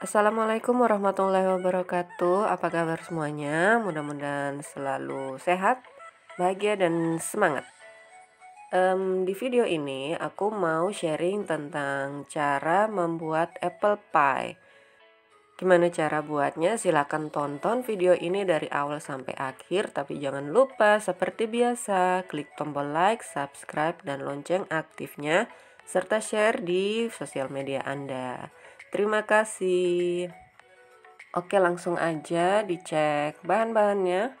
Assalamualaikum warahmatullahi wabarakatuh. Apa kabar semuanya? Mudah-mudahan selalu sehat, bahagia, dan semangat. Di video ini aku mau sharing tentang cara membuat apple pie. Gimana cara buatnya? Silahkan tonton video ini dari awal sampai akhir. Tapi jangan lupa seperti biasa klik tombol like, subscribe, dan lonceng aktifnya, serta share di sosial media Anda. Terima kasih. Oke, langsung aja dicek bahan-bahannya.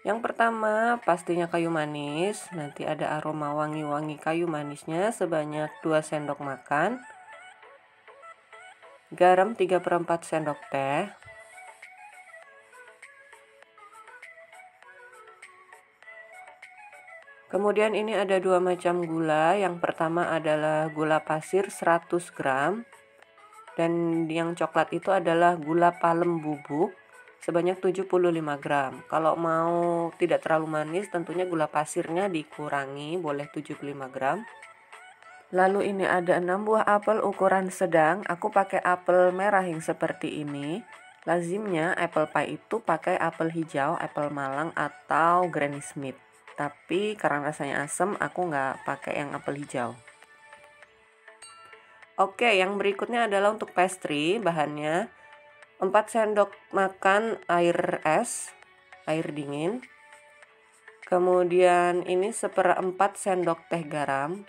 Yang pertama, pastinya kayu manis. Nanti ada aroma wangi-wangi kayu manisnya sebanyak 2 sendok makan. Garam 3/4 sendok teh. Kemudian ini ada 2 macam gula. Yang pertama adalah gula pasir 100 gram. Dan yang coklat itu adalah gula palem bubuk sebanyak 75 gram. Kalau mau tidak terlalu manis, tentunya gula pasirnya dikurangi, boleh 75 gram. Lalu ini ada 6 buah apel ukuran sedang. Aku pakai apel merah yang seperti ini. Lazimnya apple pie itu pakai apel hijau, apel Malang, atau Granny Smith. Tapi karena rasanya asam, aku nggak pakai yang apel hijau. Oke, yang berikutnya adalah untuk pastry. Bahannya 4 sendok makan air es, air dingin. Kemudian ini 1/4 sendok teh garam.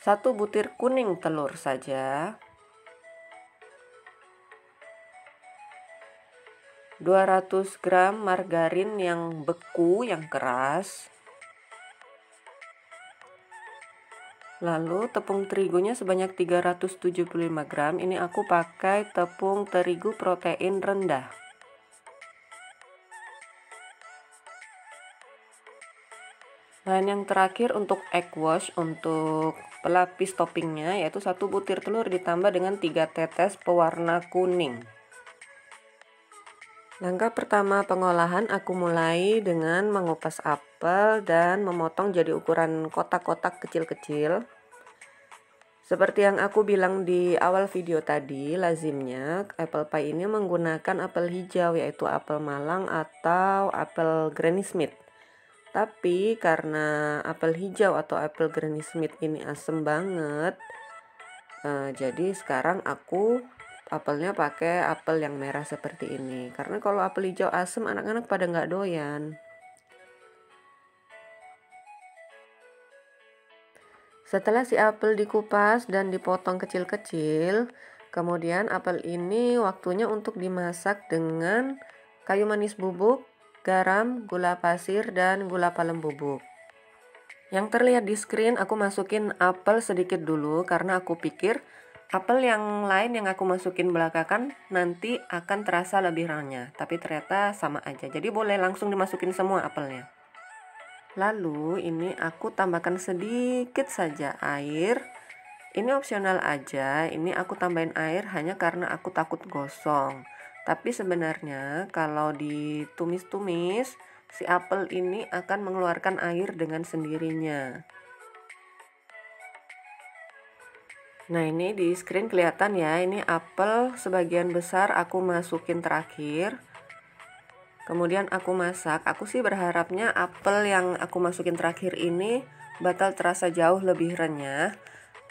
1 butir kuning telur saja. 200 gram margarin yang beku, yang keras. Lalu tepung terigunya sebanyak 375 gram. Ini aku pakai tepung terigu protein rendah. Dan yang terakhir untuk egg wash, untuk pelapis toppingnya, yaitu 1 butir telur ditambah dengan 3 tetes pewarna kuning. Langkah pertama pengolahan, aku mulai dengan mengupas apel dan memotong jadi ukuran kotak-kotak kecil-kecil. Seperti yang aku bilang di awal video tadi, lazimnya apple pie ini menggunakan apel hijau, yaitu apel Malang atau apel Granny Smith. Tapi karena apel hijau atau apel Granny Smith ini asem banget, jadi sekarang aku apelnya pakai apel yang merah seperti ini. Karena kalau apel hijau asem, anak-anak pada nggak doyan. Setelah si apel dikupas dan dipotong kecil-kecil, kemudian apel ini waktunya untuk dimasak dengan kayu manis bubuk, garam, gula pasir, dan gula palem bubuk. Yang terlihat di screen, aku masukin apel sedikit dulu karena aku pikir apel yang lain yang aku masukin belakangan nanti akan terasa lebih renyah. Tapi ternyata sama aja, jadi boleh langsung dimasukin semua apelnya. Lalu ini aku tambahkan sedikit saja air. Ini opsional aja, ini aku tambahin air hanya karena aku takut gosong. Tapi sebenarnya kalau ditumis-tumis, si apel ini akan mengeluarkan air dengan sendirinya. Nah, ini di screen kelihatan ya, ini apel sebagian besar aku masukin terakhir. Kemudian aku masak. Aku sih berharapnya apel yang aku masukin terakhir ini bakal terasa jauh lebih renyah.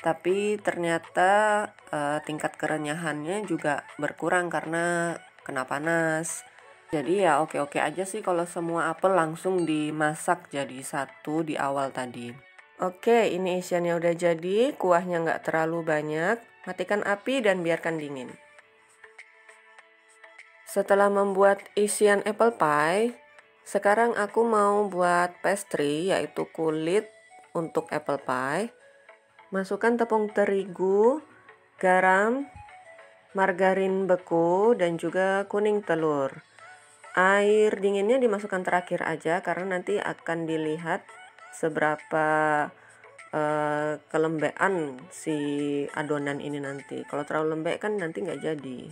Tapi ternyata tingkat kerenyahannya juga berkurang karena kena panas. Jadi ya oke-oke aja sih kalau semua apel langsung dimasak jadi satu di awal tadi. Oke, ini isiannya udah jadi, kuahnya nggak terlalu banyak. Matikan api dan biarkan dingin. Setelah membuat isian apple pie, sekarang aku mau buat pastry, yaitu kulit untuk apple pie. Masukkan tepung terigu, garam, margarin beku, dan juga kuning telur. Air dinginnya dimasukkan terakhir aja karena nanti akan dilihat seberapa kelembekan si adonan ini nanti. Kalau terlalu lembek kan nanti nggak jadi.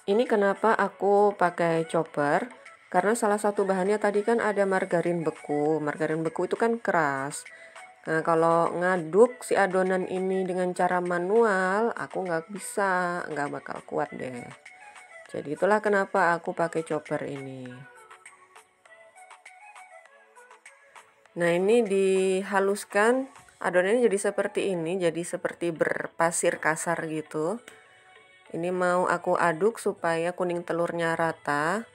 Ini kenapa aku pakai chopper? Karena salah satu bahannya tadi kan ada margarin beku. Margarin beku itu kan keras. Nah, kalau ngaduk si adonan ini dengan cara manual, aku nggak bisa, nggak bakal kuat deh. Jadi itulah kenapa aku pakai chopper ini. Nah, ini dihaluskan, adonannya jadi seperti ini, jadi seperti berpasir kasar gitu. Ini mau aku aduk supaya kuning telurnya rata.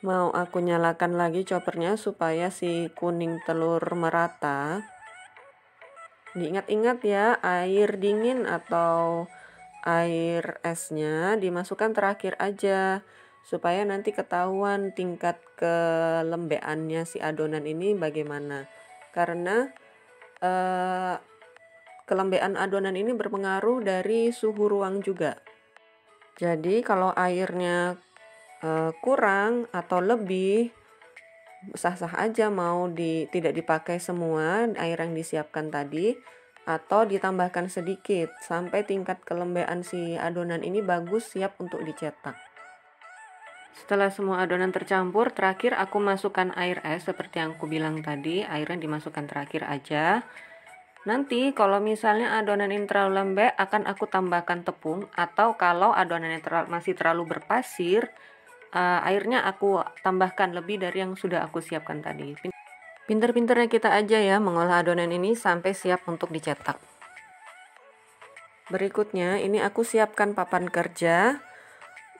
Mau aku nyalakan lagi choppernya supaya si kuning telur merata. Diingat-ingat ya, air dingin atau air esnya dimasukkan terakhir aja supaya nanti ketahuan tingkat kelembeannya si adonan ini bagaimana. Karena kelembean adonan ini berpengaruh dari suhu ruang juga. Jadi kalau airnya kurang atau lebih, sah-sah aja mau tidak dipakai semua air yang disiapkan tadi atau ditambahkan sedikit sampai tingkat kelembean si adonan ini bagus siap untuk dicetak. Setelah semua adonan tercampur, terakhir aku masukkan air es seperti yang aku bilang tadi, airnya dimasukkan terakhir aja. Nanti kalau misalnya adonan ini terlalu lembek akan aku tambahkan tepung, atau kalau adonannya masih terlalu berpasir, airnya aku tambahkan lebih dari yang sudah aku siapkan tadi. Pinter-pinternya kita aja ya mengolah adonan ini sampai siap untuk dicetak. Berikutnya ini aku siapkan papan kerja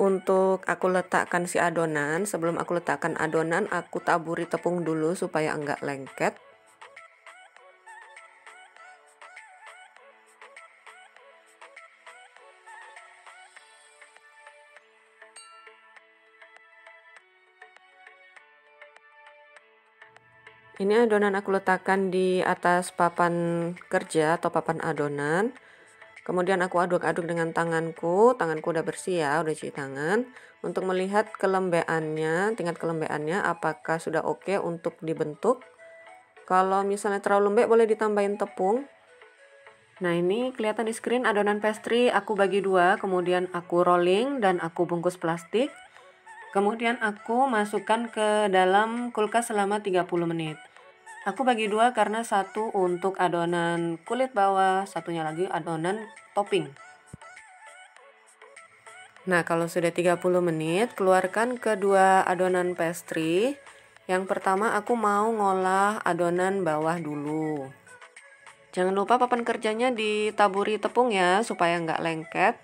untuk aku letakkan si adonan. Sebelum aku letakkan adonan, aku taburi tepung dulu supaya enggak lengket. Ini adonan aku letakkan di atas papan kerja atau papan adonan. Kemudian aku aduk-aduk dengan tanganku udah bersih ya, udah cuci tangan. Untuk melihat kelembeannya, tingkat kelembeannya apakah sudah oke untuk dibentuk. Kalau misalnya terlalu lembek boleh ditambahin tepung. Nah, ini kelihatan di screen adonan pastry aku bagi dua, kemudian aku rolling dan aku bungkus plastik. Kemudian aku masukkan ke dalam kulkas selama 30 menit. Aku bagi dua karena satu untuk adonan kulit bawah, satunya lagi adonan topping. Nah, kalau sudah 30 menit, keluarkan kedua adonan pastry. Yang pertama aku mau ngolah adonan bawah dulu. Jangan lupa papan kerjanya ditaburi tepung ya, supaya nggak lengket.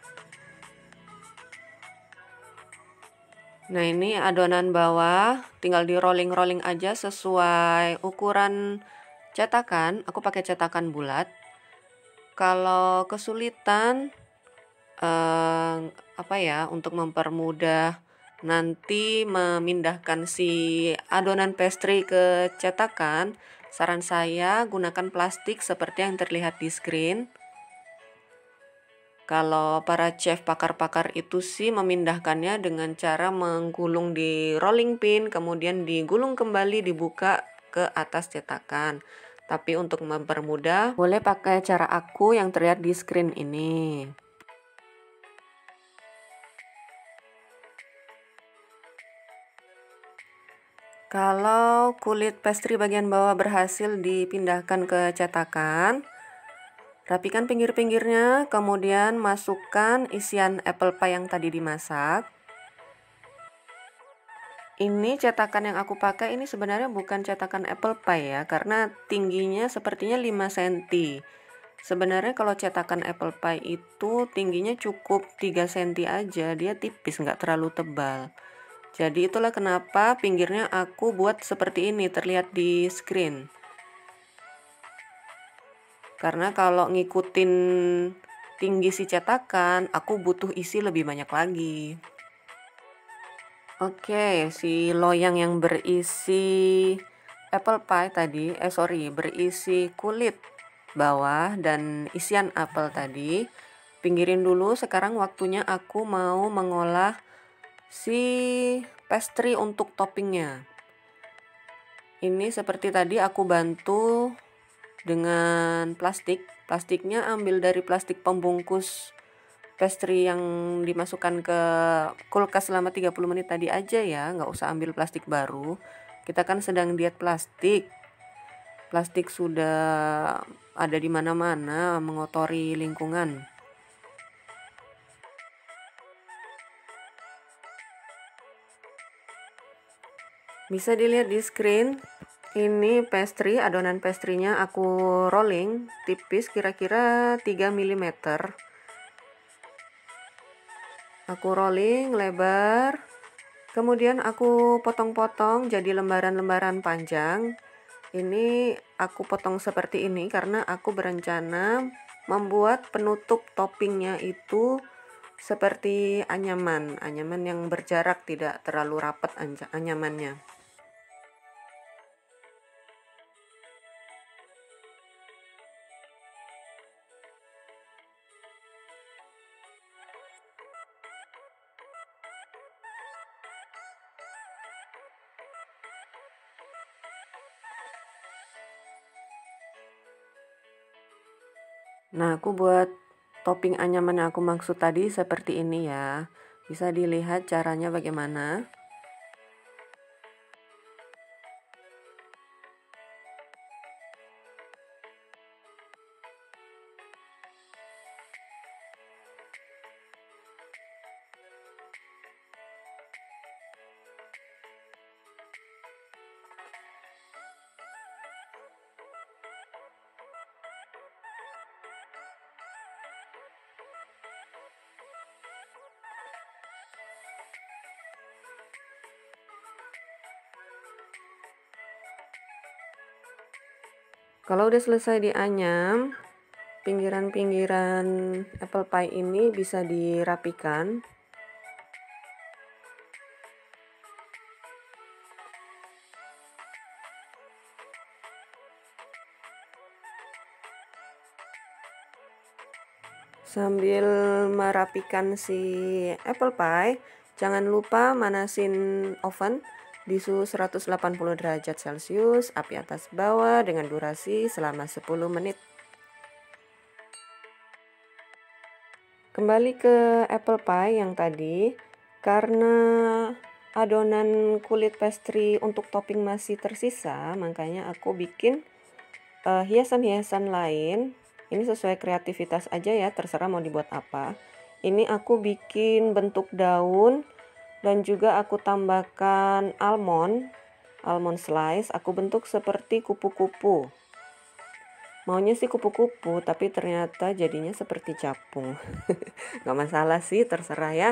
Nah, ini adonan bawah, tinggal di rolling-rolling aja sesuai ukuran cetakan. Aku pakai cetakan bulat. Kalau kesulitan, untuk mempermudah nanti memindahkan si adonan pastry ke cetakan, saran saya gunakan plastik seperti yang terlihat di screen. Kalau para chef pakar-pakar itu sih memindahkannya dengan cara menggulung di rolling pin, kemudian digulung kembali, dibuka ke atas cetakan. Tapi untuk mempermudah, boleh pakai cara aku yang terlihat di screen ini. Kalau kulit pastry bagian bawah berhasil dipindahkan ke cetakan, rapikan pinggir-pinggirnya, kemudian masukkan isian apple pie yang tadi dimasak. Ini cetakan yang aku pakai ini sebenarnya bukan cetakan apple pie ya, karena tingginya sepertinya 5 cm. Sebenarnya kalau cetakan apple pie itu tingginya cukup 3 cm aja, dia tipis, nggak terlalu tebal. Jadi itulah kenapa pinggirnya aku buat seperti ini, terlihat di screen. Karena kalau ngikutin tinggi si cetakan, aku butuh isi lebih banyak lagi. Oke, si loyang yang berisi apple pie tadi, berisi kulit bawah dan isian apel tadi, pinggirin dulu. Sekarang waktunya aku mau mengolah si pastry untuk toppingnya. Ini seperti tadi aku bantu dengan plastik. Plastiknya ambil dari plastik pembungkus pastry yang dimasukkan ke kulkas selama 30 menit tadi aja ya, nggak usah ambil plastik baru. Kita kan sedang diet plastik. Plastik sudah ada di mana-mana, mengotori lingkungan. Bisa dilihat di screen, ini pastry, adonan pastrinya aku rolling tipis kira-kira 3 mm. Aku rolling lebar, kemudian aku potong-potong jadi lembaran-lembaran panjang. Ini aku potong seperti ini karena aku berencana membuat penutup toppingnya itu seperti anyaman yang berjarak, tidak terlalu rapat anyamannya. Nah, aku buat topping anyaman yang aku maksud tadi seperti ini ya. Bisa dilihat caranya bagaimana. Kalau udah selesai dianyam, pinggiran-pinggiran apple pie ini bisa dirapikan. Sambil merapikan si apple pie, jangan lupa manasin oven di suhu 180 derajat Celcius, api atas bawah dengan durasi selama 10 menit. Kembali ke apple pie yang tadi, karena adonan kulit pastry untuk topping masih tersisa, makanya aku bikin hiasan-hiasan lain. Ini sesuai kreativitas aja ya, terserah mau dibuat apa. Ini aku bikin bentuk daun dan juga aku tambahkan almond slice, aku bentuk seperti kupu-kupu. Maunya sih kupu-kupu, tapi ternyata jadinya seperti capung. Nggak masalah sih, terserah ya.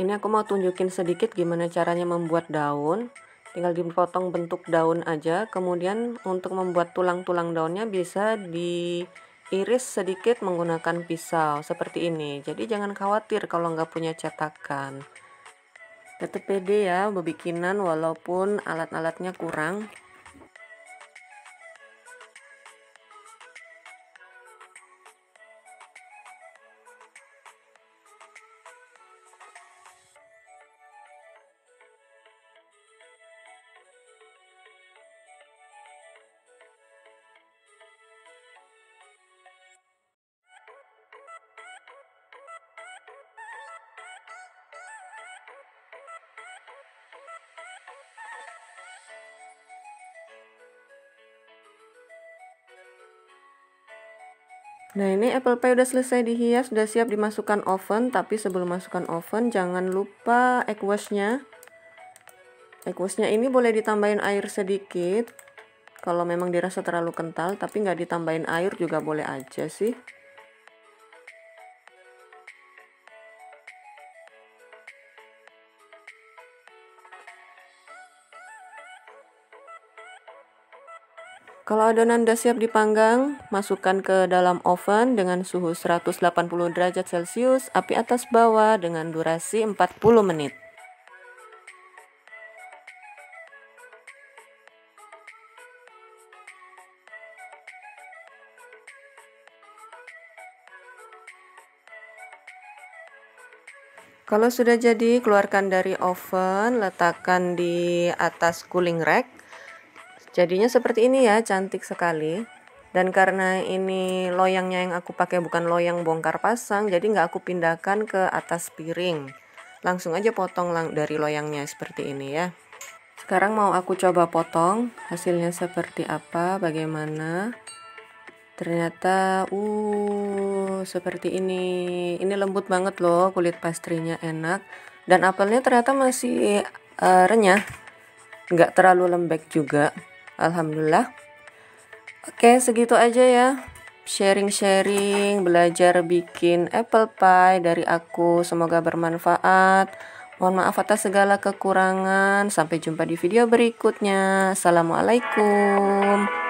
Ini aku mau tunjukin sedikit gimana caranya membuat daun. Tinggal dipotong bentuk daun aja. Kemudian untuk membuat tulang-tulang daunnya bisa diiris sedikit menggunakan pisau seperti ini. Jadi jangan khawatir kalau nggak punya cetakan. Tetap pede ya bebikinan walaupun alat-alatnya kurang. Nah, ini apple pie udah selesai dihias, udah siap dimasukkan oven. Tapi sebelum masukkan oven, jangan lupa egg wash-nya. Egg wash-nya ini boleh ditambahin air sedikit. Kalau memang dirasa terlalu kental, tapi nggak ditambahin air juga boleh aja sih. Kalau adonan udah siap dipanggang, masukkan ke dalam oven dengan suhu 180 derajat Celcius, api atas bawah dengan durasi 40 menit. Kalau sudah jadi, keluarkan dari oven, letakkan di atas cooling rack. Jadinya seperti ini ya, cantik sekali. Dan karena ini loyangnya yang aku pakai bukan loyang bongkar pasang, jadi nggak aku pindahkan ke atas piring. Langsung aja potong dari loyangnya seperti ini ya. Sekarang mau aku coba potong, hasilnya seperti apa, bagaimana. Ternyata seperti ini. Ini lembut banget loh, kulit pastrinya enak. Dan apelnya ternyata masih renyah, nggak terlalu lembek juga. Alhamdulillah. Oke, segitu aja ya. Sharing-sharing, belajar bikin apple pie dari aku. Semoga bermanfaat. Mohon maaf atas segala kekurangan. Sampai jumpa di video berikutnya. Assalamualaikum.